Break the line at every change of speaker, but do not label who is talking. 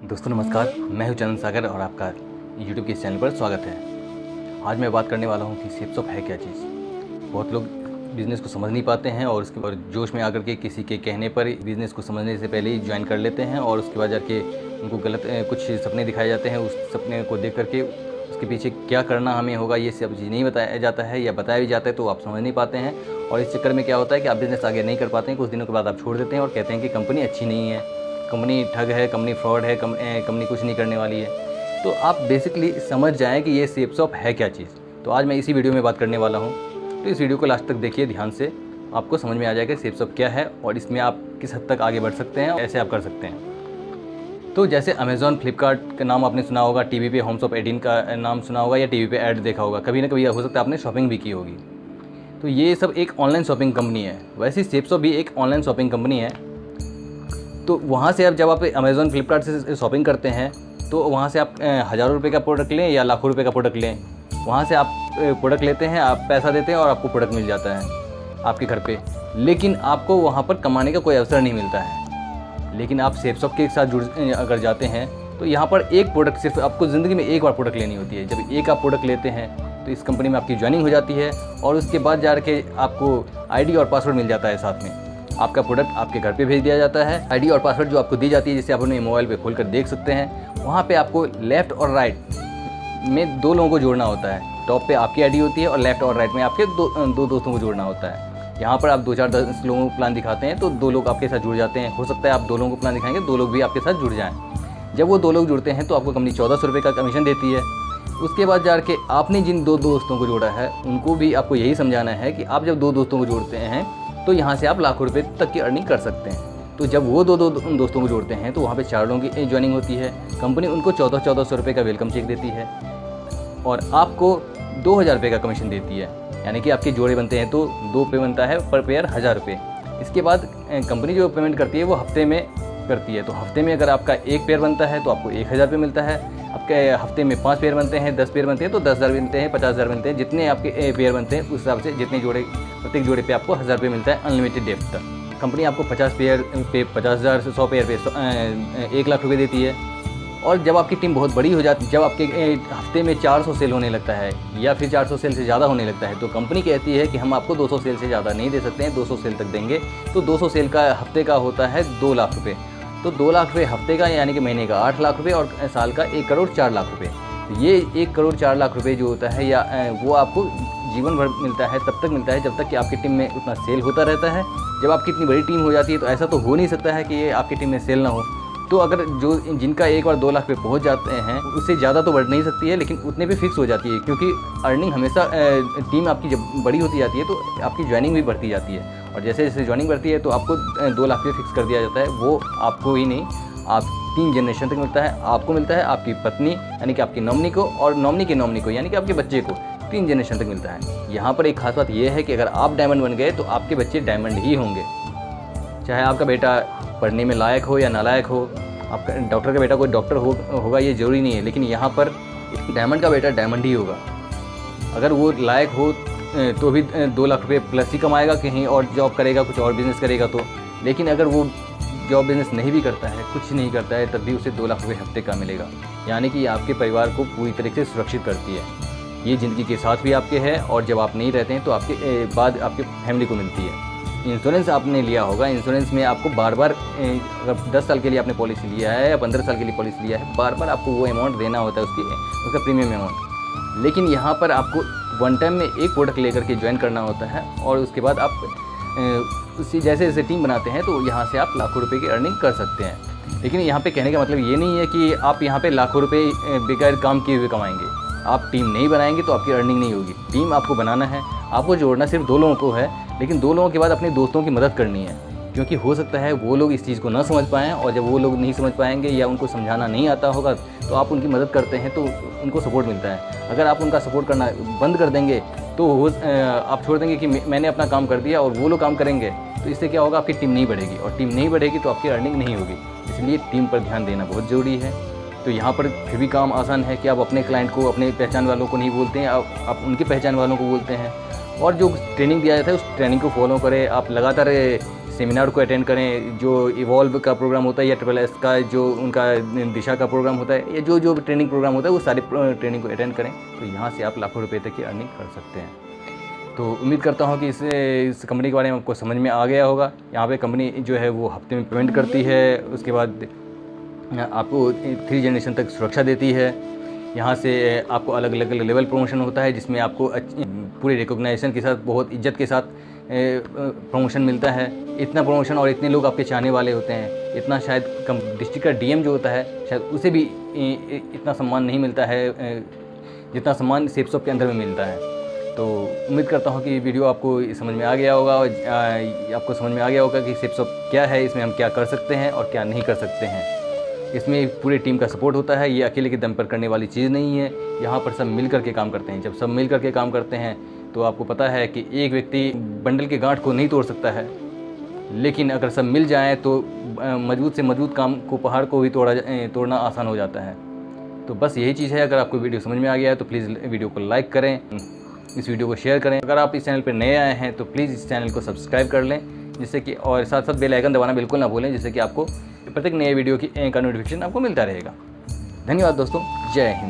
दोस्तों नमस्कार, मैं हूं चंदन सागर और आपका यूट्यूब के इस चैनल पर स्वागत है। आज मैं बात करने वाला हूं कि सेप्सॉप है क्या चीज़। बहुत लोग बिज़नेस को समझ नहीं पाते हैं और उसके बाद जोश में आकर के किसी के कहने पर बिज़नेस को समझने से पहले ही ज्वाइन कर लेते हैं और उसके बाद जाके उनको गलत कुछ सपने दिखाए जाते हैं। उस सपने को देख करके उसके पीछे क्या करना हमें होगा ये सब चीज़ नहीं बताया जाता है, या बताया भी जाता है तो आप समझ नहीं पाते हैं। और इस चक्कर में क्या होता है कि आप बिज़नेस आगे नहीं कर पाते हैं। कुछ दिनों के बाद आप छोड़ देते हैं और कहते हैं कि कंपनी अच्छी नहीं है, कंपनी ठग है, कंपनी फ्रॉड है, कंपनी कुछ नहीं करने वाली है। तो आप बेसिकली समझ जाएँ कि ये सेप्सॉप है क्या चीज़। तो आज मैं इसी वीडियो में बात करने वाला हूँ, तो इस वीडियो को लास्ट तक देखिए ध्यान से, आपको समझ में आ जाएगा सेप्सॉप क्या है और इसमें आप किस हद तक आगे बढ़ सकते हैं, ऐसे आप कर सकते हैं। तो जैसे अमेज़ॉन, फ्लिपकार्ट का नाम आपने सुना होगा, टीवी पे होम्स ऑफ 18 का नाम सुना होगा या टीवी पे ऐड देखा होगा, कभी ना कभी हो सकता है आपने शॉपिंग भी की होगी। तो ये सब एक ऑनलाइन शॉपिंग कंपनी है। वैसे सेप्सॉप भी एक ऑनलाइन शॉपिंग कंपनी है। तो वहाँ से जब आप अमेज़ॉन, फ्लिपकार्ट से शॉपिंग करते हैं तो वहाँ से आप हज़ारों रुपये का प्रोडक्ट लें या लाखों रुपये का प्रोडक्ट लें, वहाँ से आप प्रोडक्ट लेते हैं, आप पैसा देते हैं और आपको प्रोडक्ट मिल जाता है आपके घर पे। लेकिन आपको वहाँ पर कमाने का कोई अवसर नहीं मिलता है। लेकिन आप सेप्सॉप के साथ अगर जाते हैं तो यहाँ पर एक प्रोडक्ट, सिर्फ आपको ज़िंदगी में एक बार प्रोडक्ट लेनी होती है। जब एक आप प्रोडक्ट लेते हैं तो इस कंपनी में आपकी ज्वाइनिंग हो जाती है और उसके बाद जा के आपको आईडी और पासवर्ड मिल जाता है। साथ में आपका प्रोडक्ट आपके घर पे भेज दिया जाता है। आईडी और पासवर्ड जो आपको दी जाती है, जिसे आप अपने मोबाइल पे खोल कर देख सकते हैं। वहाँ पे आपको लेफ़्ट और राइट में दो लोगों को जोड़ना होता है। टॉप पे आपकी आईडी होती है और लेफ़्ट और राइट में आपके दो दोस्तों को जोड़ना होता है। यहाँ पर आप 2-4-10 लोगों को प्लान दिखाते हैं तो 2 लोग आपके साथ जुड़ जाते हैं। हो सकता है आप 2 लोगों को प्लान दिखाएंगे, 2 लोग भी आपके साथ जुड़ जाएँ। जब वो 2 लोग जुड़ते हैं तो आपको कंपनी 1400 रुपये का कमीशन देती है। उसके बाद जाके आपने जिन 2 दोस्तों को जोड़ा है उनको भी आपको यही समझाना है कि आप जब 2 दोस्तों को जोड़ते हैं तो यहाँ से आप लाखों रुपए तक की अर्निंग कर सकते हैं। तो जब वो 2 दोस्तों को जोड़ते हैं तो वहाँ पे 4 लोगों की ज्वाइनिंग होती है। कंपनी उनको 1400 रुपये का वेलकम चेक देती है और आपको 2000 रुपये का कमीशन देती है। यानी कि आपके जोड़े बनते हैं तो 2 पे बनता है, पर पेयर 1000 रुपये। इसके बाद कंपनी जो पेमेंट करती है वो हफ्ते में करती है। तो हफ्ते में अगर आपका 1 पेयर बनता है तो आपको 1000 रुपये मिलता है। आपके हफ्ते में 5 पेयर बनते हैं, 10 पेयर बनते हैं तो 10,000 मिलते हैं, 50,000 मिलते हैं। जितने आपके पेयर बनते हैं उस हिसाब से जितने जोड़े, प्रत्येक जोड़े पे आपको 1000 रुपये मिलता है अनलिमिटेड डेट तक। कंपनी आपको 50 पेयर पे 50,000 से 100 पेयर पे 1 लाख रुपये देती है। और जब आपकी टीम बहुत बड़ी हो जाती है, जब आपके हफ्ते में 400 सेल होने लगता है या फिर 400 सेल से ज़्यादा होने लगता है तो कंपनी कहती है कि हम आपको 200 सेल से ज़्यादा नहीं दे सकते हैं, 200 सेल तक देंगे। तो 200 सेल का हफ्ते का होता है 2 लाख रुपये। तो 2 लाख रुपये हफ्ते का, यानी कि महीने का 8 लाख रुपये और साल का 1 करोड़ 4 लाख रुपये। तो ये 1 करोड़ 4 लाख रुपये जो होता है या वो आपको जीवन भर मिलता है, तब तक मिलता है जब तक कि आपकी टीम में उतना सेल होता रहता है। जब आपकी इतनी बड़ी टीम हो जाती है तो ऐसा तो हो नहीं सकता है कि ये आपकी टीम में सेल ना हो। तो अगर जिनका एक बार 2 लाख पे पहुंच जाते हैं उससे ज़्यादा तो बढ़ नहीं सकती है, लेकिन उतने पे फिक्स हो जाती है। क्योंकि अर्निंग हमेशा टीम आपकी जब बड़ी होती जाती है तो आपकी ज्वाइनिंग भी बढ़ती जाती है। और जैसे जैसे ज्वाइनिंग बढ़ती है तो आपको 2 लाख पे फिक्स कर दिया जाता है। वो आपको ही नहीं, आप 3 जनरेशन तक मिलता है। आपको मिलता है, आपकी पत्नी यानी कि आपकी नॉमिनी को, और नॉमिनी के नॉमिनी को यानी कि आपके बच्चे को, 3 जनरेशन तक मिलता है। यहाँ पर एक खास बात यह है कि अगर आप डायमंड बन गए तो आपके बच्चे डायमंड ही होंगे। चाहे आपका बेटा पढ़ने में लायक हो या नालायक हो, आपका डॉक्टर का बेटा कोई डॉक्टर होगा ये ज़रूरी नहीं है, लेकिन यहाँ पर डायमंड का बेटा डायमंड ही होगा। अगर वो लायक हो तो भी 2 लाख रुपये प्लस ही कमाएगा, कहीं और जॉब करेगा, कुछ और बिज़नेस करेगा तो। लेकिन अगर वो जॉब बिज़नेस नहीं भी करता है, कुछ नहीं करता है, तब भी उसे 2 लाख रुपये हफ्ते का मिलेगा। यानी कि आपके परिवार को पूरी तरीके से सुरक्षित करती है। ये ज़िंदगी के साथ भी आपके है और जब आप नहीं रहते हैं तो आपके बाद आपके फैमिली को मिलती है। इंश्योरेंस आपने लिया होगा, इंश्योरेंस में आपको बार बार, अगर 10 साल के लिए आपने पॉलिसी लिया है या 15 साल के लिए पॉलिसी लिया है, बार बार आपको वो अमाउंट देना होता है, उसका प्रीमियम अमाउंट। लेकिन यहाँ पर आपको वन टाइम में एक प्रोडक्ट लेकर के ज्वाइन करना होता है और उसके बाद आप उसी जैसे जैसे टीम बनाते हैं तो यहाँ से आप लाखों रुपये की अर्निंग कर सकते हैं। लेकिन यहाँ पे कहने का मतलब ये नहीं है कि आप यहाँ पे लाखों रुपये बेकार काम किए हुए कमाएंगे। आप टीम नहीं बनाएंगे तो आपकी अर्निंग नहीं होगी। टीम आपको बनाना है, आपको जोड़ना सिर्फ 2 लोगों को है, लेकिन 2 लोगों के बाद अपने दोस्तों की मदद करनी है। क्योंकि हो सकता है वो लोग इस चीज़ को ना समझ पाएँ, और जब वो लोग नहीं समझ पाएंगे या उनको समझाना नहीं आता होगा तो आप उनकी मदद करते हैं तो उनको सपोर्ट मिलता है। अगर आप उनका सपोर्ट करना बंद कर देंगे तो आप छोड़ देंगे कि मैंने अपना काम कर दिया और वो लोग काम करेंगे, तो इससे क्या होगा, आपकी टीम नहीं बढ़ेगी, और टीम नहीं बढ़ेगी तो आपकी अर्निंग नहीं होगी। इसलिए टीम पर ध्यान देना बहुत ज़रूरी है। तो यहाँ पर फिर भी काम आसान है कि आप अपने क्लाइंट को, अपने पहचान वालों को नहीं बोलते हैं, आप उनकी पहचान वालों को बोलते हैं। और जो ट्रेनिंग दिया जाता है उस ट्रेनिंग को फॉलो करें। आप लगातार सेमिनार को अटेंड करें, जो इवॉल्व का प्रोग्राम होता है या SSS का जो उनका दिशा का प्रोग्राम होता है, या जो ट्रेनिंग प्रोग्राम होता है वो सारे ट्रेनिंग को अटेंड करें, तो यहाँ से आप लाखों रुपये तक की अर्निंग कर सकते हैं। तो उम्मीद करता हूँ कि इस कंपनी के बारे में आपको समझ में आ गया होगा। यहाँ पे कंपनी जो है वो हफ्ते में पेमेंट करती है, उसके बाद आपको 3 जनरेशन तक सुरक्षा देती है। यहाँ से आपको अलग अलग लेवल प्रमोशन होता है, जिसमें आपको पूरे रिकॉग्नाइजेशन के साथ, बहुत इज्जत के साथ प्रमोशन मिलता है। इतना प्रमोशन और इतने लोग आपके चाहने वाले होते हैं, इतना शायद डिस्ट्रिक्ट का DM जो होता है शायद उसे भी इतना सम्मान नहीं मिलता है जितना सम्मान सेप्सॉप के अंदर में मिलता है। तो उम्मीद करता हूँ कि वीडियो आपको समझ में आ गया होगा, और आपको समझ में आ गया होगा कि सेप्सॉप क्या है, इसमें हम क्या कर सकते हैं और क्या नहीं कर सकते हैं। इसमें पूरे टीम का सपोर्ट होता है, ये अकेले के दम पर करने वाली चीज़ नहीं है। यहाँ पर सब मिल कर के काम करते हैं। जब सब मिल कर के काम करते हैं तो आपको पता है कि एक व्यक्ति बंडल के गांठ को नहीं तोड़ सकता है, लेकिन अगर सब मिल जाएं तो मजबूत से मजबूत काम को, पहाड़ को भी तोड़ना आसान हो जाता है। तो बस यही चीज़ है। अगर आपको वीडियो समझ में आ गया है तो प्लीज़ वीडियो को लाइक करें, इस वीडियो को शेयर करें। अगर आप इस चैनल पर नए आए हैं तो प्लीज़ इस चैनल को सब्सक्राइब कर लें, जिससे कि, और साथ साथ बेल आइकन दबाना बिल्कुल ना भूलें, जिससे कि आपको प्रत्येक नए वीडियो का नोटिफिकेशन आपको मिलता रहेगा। धन्यवाद दोस्तों, जय हिंद।